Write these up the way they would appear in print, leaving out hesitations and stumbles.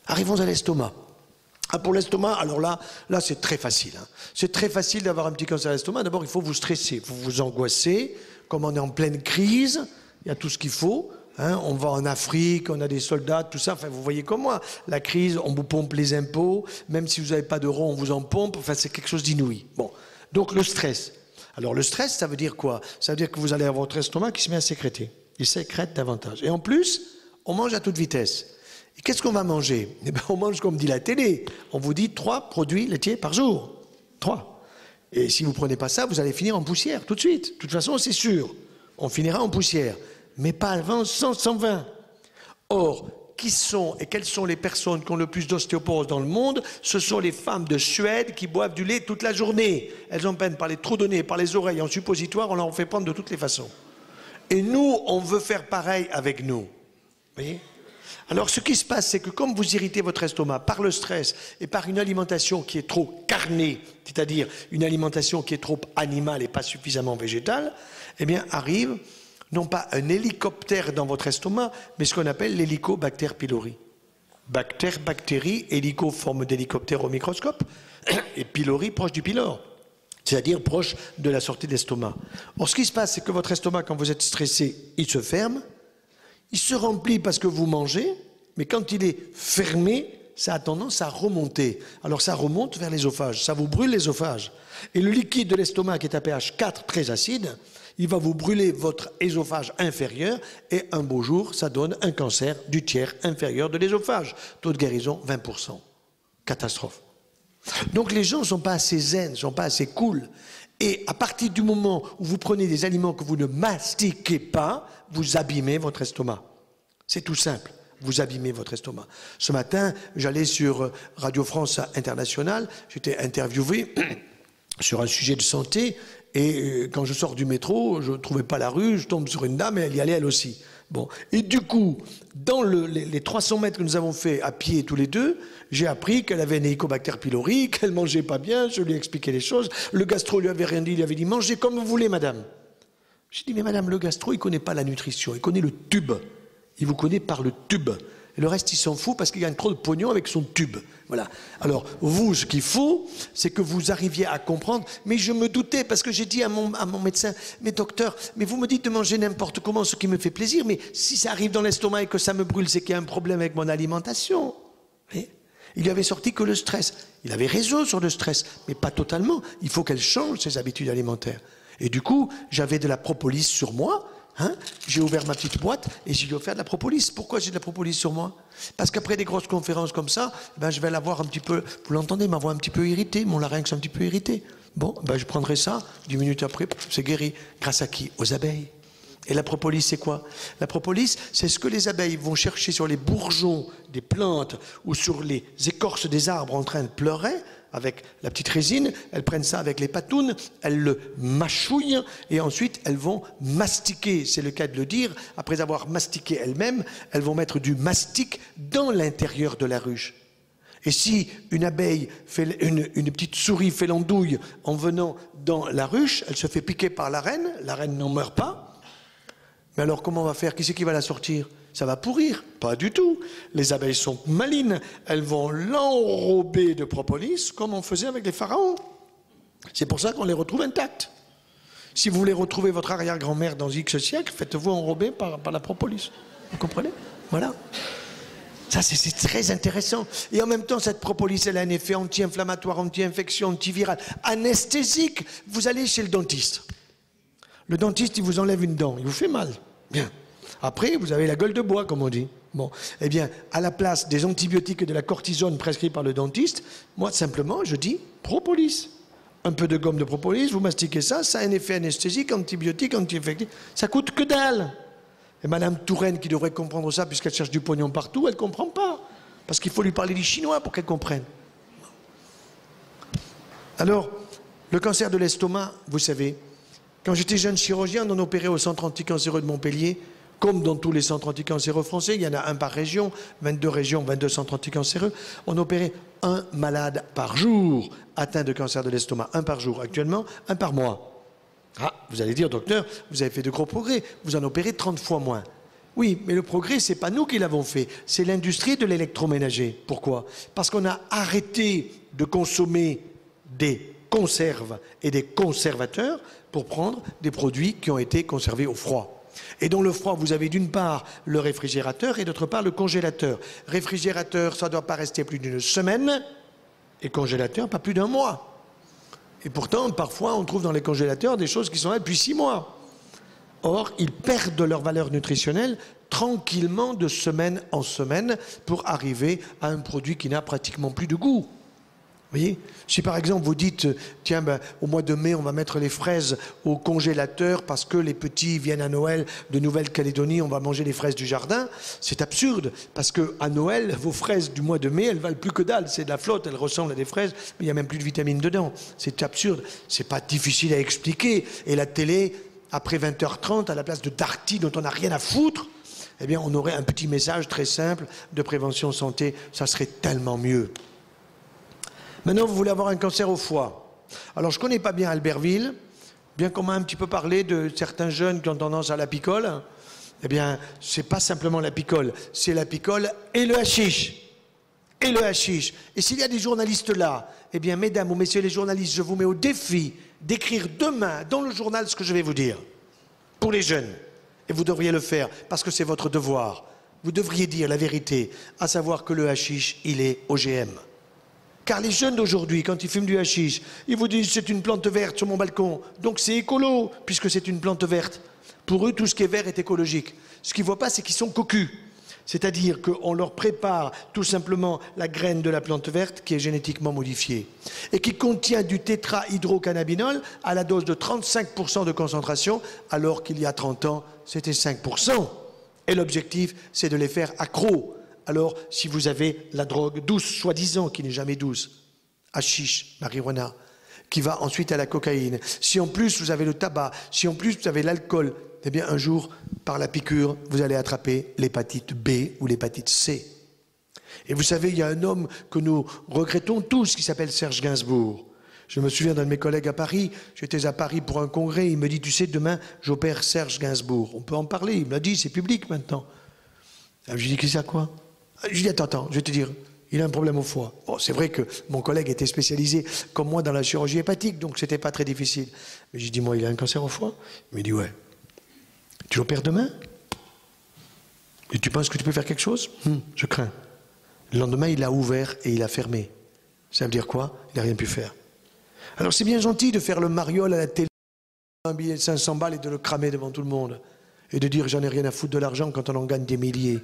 Arrivons à l'estomac. Ah, pour l'estomac, alors là c'est très facile. Hein. C'est très facile d'avoir un petit cancer de l'estomac. D'abord, il faut vous stresser, il faut vous angoisser. Comme on est en pleine crise, il y a tout ce qu'il faut. Hein. On va en Afrique, on a des soldats, tout ça. Enfin, vous voyez comme moi, la crise, on vous pompe les impôts. Même si vous n'avez pas d'euros, on vous en pompe. Enfin, c'est quelque chose d'inouï. Bon, donc le stress. Alors le stress, ça veut dire quoi? Ça veut dire que vous allez avoir votre estomac qui se met à sécréter. Il sécrète davantage. Et en plus, on mange à toute vitesse. Et qu'est-ce qu'on va manger? Eh bien, on mange comme dit la télé. On vous dit 3 produits laitiers par jour. 3. Et si vous ne prenez pas ça, vous allez finir en poussière tout de suite. De toute façon, c'est sûr. On finira en poussière. Mais pas avant 120. Or, qui sont et quelles sont les personnes qui ont le plus d'ostéoporose dans le monde? Ce sont les femmes de Suède qui boivent du lait toute la journée. Elles ont peine par les trous de nez, par les oreilles, en suppositoire, on leur en fait prendre de toutes les façons. Et nous, on veut faire pareil avec nous. Vous voyez? Alors ce qui se passe, c'est que comme vous irritez votre estomac par le stress et par une alimentation qui est trop carnée, c'est-à-dire une alimentation qui est trop animale et pas suffisamment végétale, eh bien arrive non pas un hélicoptère dans votre estomac, mais ce qu'on appelle l'Helicobacter pylori. Bactérie, hélico forme d'hélicoptère au microscope, et pylori proche du pylore, c'est-à-dire proche de la sortie de l'estomac. Or ce qui se passe, c'est que votre estomac, quand vous êtes stressé, il se ferme. Il se remplit parce que vous mangez, mais quand il est fermé, ça a tendance à remonter. Alors ça remonte vers l'ésophage, ça vous brûle l'ésophage. Et le liquide de l'estomac qui est à pH 4 très acide, il va vous brûler votre ésophage inférieur et un beau jour, ça donne un cancer du tiers inférieur de l'ésophage. Taux de guérison 20%. Catastrophe. Donc les gens ne sont pas assez zen, ne sont pas assez cool. Et à partir du moment où vous prenez des aliments que vous ne mastiquez pas, vous abîmez votre estomac. C'est tout simple, vous abîmez votre estomac. Ce matin, j'allais sur Radio France Internationale, j'étais interviewé sur un sujet de santé, et quand je sors du métro, je ne trouvais pas la rue, je tombe sur une dame et elle y allait elle aussi. Bon. Et du coup, dans les 300 mètres que nous avons fait à pied tous les deux, j'ai appris qu'elle avait un Helicobacter pylori, qu'elle mangeait pas bien, je lui ai expliqué les choses. Le gastro lui avait rien dit, il avait dit mangez comme vous voulez, madame. J'ai dit mais madame, le gastro, il connaît pas la nutrition, il connaît le tube. Il vous connaît par le tube. Et le reste, il s'en fout parce qu'il gagne trop de pognon avec son tube. Voilà. Alors, vous, ce qu'il faut, c'est que vous arriviez à comprendre. Mais je me doutais parce que j'ai dit à mon médecin, mais docteur, mais vous me dites de manger n'importe comment, ce qui me fait plaisir, mais si ça arrive dans l'estomac et que ça me brûle, c'est qu'il y a un problème avec mon alimentation. Et il lui avait sorti que le stress. Il avait raison sur le stress, mais pas totalement. Il faut qu'elle change ses habitudes alimentaires. Et du coup, j'avais de la propolis sur moi. Hein, j'ai ouvert ma petite boîte et j'ai offert de la propolis. Pourquoi j'ai de la propolis sur moi? Parce qu'après des grosses conférences comme ça, ben je vais l'avoir un petit peu, vous l'entendez, ma voix un petit peu irritée, mon larynx un petit peu irrité. Bon, ben je prendrai ça, 10 minutes après, c'est guéri. Grâce à qui? Aux abeilles. Et la propolis, c'est quoi? La propolis, c'est ce que les abeilles vont chercher sur les bourgeons des plantes ou sur les écorces des arbres en train de pleurer. Avec la petite résine, elles prennent ça avec les patounes, elles le mâchouillent et ensuite elles vont mastiquer, c'est le cas de le dire, après avoir mastiqué elles-mêmes, elles vont mettre du mastic dans l'intérieur de la ruche. Et si une abeille, fait une petite souris fait l'andouille en venant dans la ruche, elle se fait piquer par la reine n'en meurt pas. Mais alors comment on va faire? Qui c'est qui va la sortir? Ça va pourrir? Pas du tout. Les abeilles sont malines. Elles vont l'enrober de propolis comme on faisait avec les pharaons. C'est pour ça qu'on les retrouve intactes. Si vous voulez retrouver votre arrière-grand-mère dans X siècles, faites-vous enrober par la propolis. Vous comprenez? Voilà. Ça, c'est très intéressant. Et en même temps, cette propolis, elle a un effet anti-inflammatoire, anti-infection, antiviral, anesthésique. Vous allez chez le dentiste. Le dentiste, il vous enlève une dent. Il vous fait mal. Bien. Après, vous avez la gueule de bois, comme on dit. Bon, eh bien, à la place des antibiotiques et de la cortisone prescrits par le dentiste, moi, simplement, je dis propolis. Un peu de gomme de propolis, vous mastiquez ça, ça a un effet anesthésique, antibiotique, anti-infectif. Ça coûte que dalle. Et Madame Touraine, qui devrait comprendre ça, puisqu'elle cherche du pognon partout, elle ne comprend pas. Parce qu'il faut lui parler du chinois pour qu'elle comprenne. Alors, le cancer de l'estomac, vous savez, quand j'étais jeune chirurgien, on opérait au centre anticancéreux de Montpellier. Comme dans tous les centres anticancéreux français, il y en a un par région, 22 régions, 22 centres anticancéreux. On opérait un malade par jour atteint de cancer de l'estomac. Un par jour. Actuellement, un par mois. Ah, vous allez dire, docteur, vous avez fait de gros progrès. Vous en opérez 30 fois moins. Oui, mais le progrès, c'est pas nous qui l'avons fait, c'est l'industrie de l'électroménager. Pourquoi? Parce qu'on a arrêté de consommer des conserves et des conservateurs pour prendre des produits qui ont été conservés au froid. Et dans le froid, vous avez d'une part le réfrigérateur et d'autre part le congélateur. Réfrigérateur, ça ne doit pas rester plus d'une semaine, et congélateur, pas plus d'un mois. Et pourtant, parfois, on trouve dans les congélateurs des choses qui sont là depuis 6 mois. Or, ils perdent leur valeur nutritionnelle tranquillement de semaine en semaine pour arriver à un produit qui n'a pratiquement plus de goût. Vous voyez? Si par exemple vous dites, tiens, au mois de mai, on va mettre les fraises au congélateur parce que les petits viennent à Noël de Nouvelle-Calédonie, on va manger les fraises du jardin, c'est absurde. Parce qu'à Noël, vos fraises du mois de mai, elles valent plus que dalle. C'est de la flotte, elles ressemblent à des fraises, mais il n'y a même plus de vitamines dedans. C'est absurde. C'est pas difficile à expliquer. Et la télé, après 20h30, à la place de Darty dont on n'a rien à foutre, eh bien, on aurait un petit message très simple de prévention santé. Ça serait tellement mieux. Maintenant, vous voulez avoir un cancer au foie. Alors, je ne connais pas bien Albertville, bien qu'on m'a un petit peu parlé de certains jeunes qui ont tendance à la picole. Eh bien, ce n'est pas simplement la picole, c'est la picole et le hashish. Et le hashish. Et s'il y a des journalistes là, eh bien, mesdames ou messieurs les journalistes, je vous mets au défi d'écrire demain dans le journal ce que je vais vous dire. Pour les jeunes. Et vous devriez le faire, parce que c'est votre devoir. Vous devriez dire la vérité, à savoir que le hashish, il est OGM. Car les jeunes d'aujourd'hui, quand ils fument du hashish, ils vous disent c'est une plante verte sur mon balcon. Donc c'est écolo, puisque c'est une plante verte. Pour eux, tout ce qui est vert est écologique. Ce qu'ils ne voient pas, c'est qu'ils sont cocus. C'est-à-dire qu'on leur prépare tout simplement la graine de la plante verte qui est génétiquement modifiée et qui contient du tétrahydrocannabinol à la dose de 35% de concentration, alors qu'il y a 30 ans, c'était 5%. Et l'objectif, c'est de les faire accros. Alors, si vous avez la drogue douce, soi-disant, qui n'est jamais douce, hashish, marijuana, qui va ensuite à la cocaïne, si en plus vous avez le tabac, si en plus vous avez l'alcool, eh bien un jour, par la piqûre, vous allez attraper l'hépatite B ou l'hépatite C. Et vous savez, il y a un homme que nous regrettons tous qui s'appelle Serge Gainsbourg. Je me souviens d'un de mes collègues à Paris, j'étais à Paris pour un congrès, il me dit, tu sais, demain, j'opère Serge Gainsbourg. On peut en parler, il me l'a dit, c'est public maintenant. Alors, je lui dis, qu'est-ce que c'est quoi? Je lui dis, attends, je vais te dire, il a un problème au foie. Bon, c'est vrai que mon collègue était spécialisé, comme moi, dans la chirurgie hépatique, donc c'était pas très difficile. Mais j'ai dit, moi, il a un cancer au foie? Il me dit, ouais. Tu l'opères demain? Et tu penses que tu peux faire quelque chose? Je crains. Le lendemain, il a ouvert et il a fermé. Ça veut dire quoi? Il n'a rien pu faire. Alors c'est bien gentil de faire le mariole à la télé, un billet de 500 balles et de le cramer devant tout le monde. Et de dire j'en ai rien à foutre de l'argent quand on en gagne des milliers.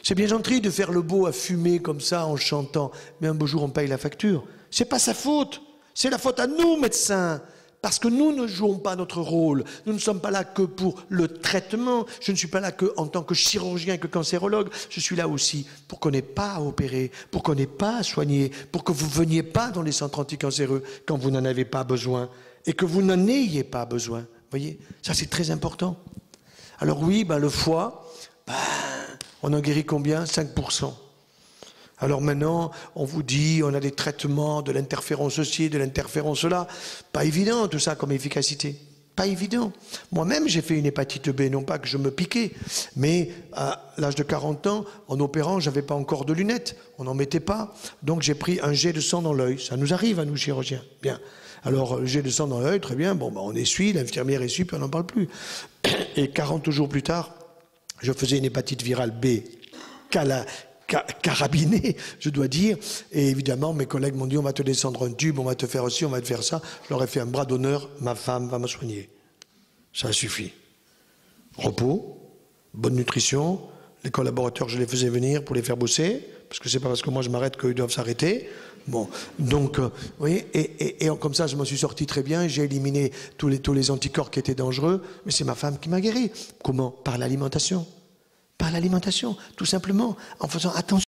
C'est bien gentil de faire le beau à fumer comme ça en chantant. Mais un beau jour on paye la facture. C'est pas sa faute. C'est la faute à nous, médecins. Parce que nous ne jouons pas notre rôle. Nous ne sommes pas là que pour le traitement. Je ne suis pas là que en tant que chirurgien, que cancérologue. Je suis là aussi pour qu'on n'ait pas à opérer, pour qu'on n'ait pas à soigner, pour que vous ne veniez pas dans les centres anticancéreux quand vous n'en avez pas besoin et que vous n'en ayez pas besoin. Vous voyez, ça c'est très important. Alors oui, le foie, on en guérit combien? 5%. Alors maintenant, on vous dit, on a des traitements de l'interféron ceci, de l'interféron cela. Pas évident tout ça comme efficacité. Pas évident. Moi-même, j'ai fait une hépatite B, non pas que je me piquais, mais à l'âge de 40 ans, en opérant, je n'avais pas encore de lunettes. On n'en mettait pas. Donc j'ai pris un jet de sang dans l'œil. Ça nous arrive à nous, chirurgiens. Bien. Alors, jet de sang dans l'œil, très bien. Bon, on essuie, l'infirmière essuie, puis on n'en parle plus. Et 40 jours plus tard, je faisais une hépatite virale B carabinée, je dois dire. Et évidemment, mes collègues m'ont dit, on va te descendre un tube, on va te faire ci, on va te faire ça. Je leur ai fait un bras d'honneur, ma femme va me soigner. Ça suffit. Repos, bonne nutrition, les collaborateurs, je les faisais venir pour les faire bosser, parce que c'est pas parce que moi je m'arrête qu'ils doivent s'arrêter. Bon, donc, vous voyez, et comme ça, je m'en suis sorti très bien, j'ai éliminé tous les anticorps qui étaient dangereux, mais c'est ma femme qui m'a guéri. Comment? Par l'alimentation. Par l'alimentation, tout simplement, en faisant attention.